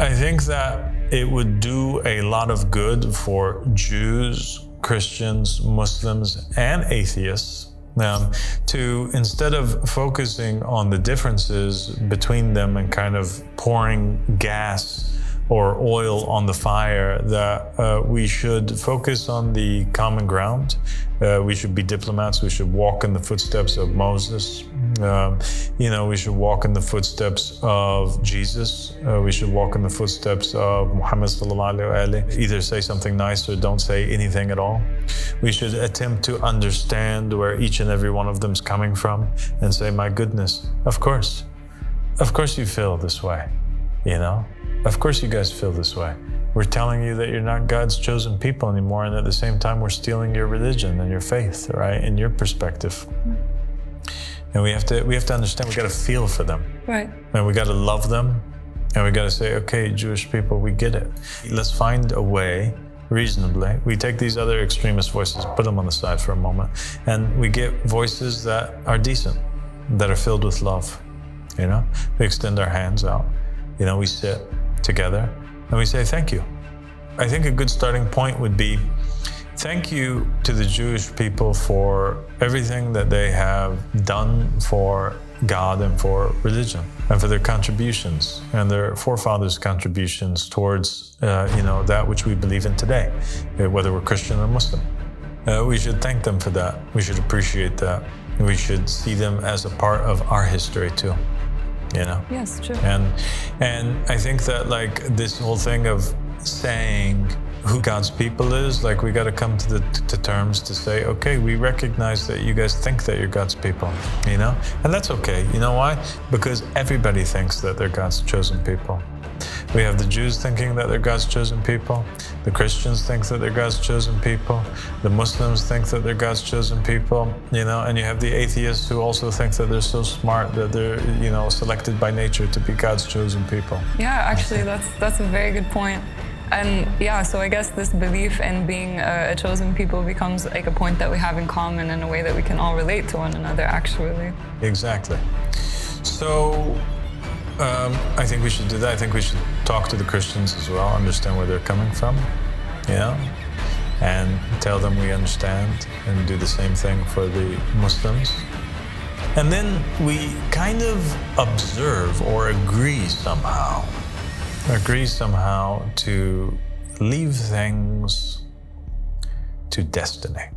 I think that it would do a lot of good for Jews, Christians, Muslims, and atheists to, instead of focusing on the differences between them and kind of pouring gas or oil on the fire, that we should focus on the common ground. We should be diplomats. We should walk in the footsteps of Moses. We should walk in the footsteps of Jesus. We should walk in the footsteps of Muhammad sallallahu alaihi wasallam. Either say something nice or don't say anything at all. We should attempt to understand where each and every one of them is coming from and say, my goodness, of course you feel this way, Of course you guys feel this way. We're telling you that you're not God's chosen people anymore, and at the same time we're stealing your religion and your faith, right? And your perspective. And we have to understand, we got to feel for them. Right. And we got to love them. And we got to say, okay, Jewish people, we get it. Let's find a way, reasonably. We take these other extremist voices, put them on the side for a moment, and we get voices that are decent, that are filled with love. We extend our hands out. We sit together and we say thank you. I think a good starting point would be thank you to the Jewish people for everything that they have done for God and for religion, and for their contributions and their forefathers' contributions towards that which we believe in today, whether we're Christian or Muslim. We should thank them for that. We should appreciate that. We should see them as a part of our history too. Yes, true. And I think that this whole thing of saying who God's people is, we got to come to terms to say, okay, we recognize that you guys think that you're God's people, and that's okay. You know why? Because everybody thinks that they're God's chosen people. We have the Jews thinking that they're God's chosen people. The Christians think that they're God's chosen people. The Muslims think that they're God's chosen people, and you have the atheists who also think that they're so smart that they're, selected by nature to be God's chosen people. Yeah, actually, that's a very good point. And yeah, so I guess this belief in being a chosen people becomes a point that we have in common in a way that we can all relate to one another, actually. Exactly. So I think we should do that. I think we should talk to the Christians as well, understand where they're coming from, and tell them we understand, and do the same thing for the Muslims. And then we kind of observe or agree somehow to leave things to destiny.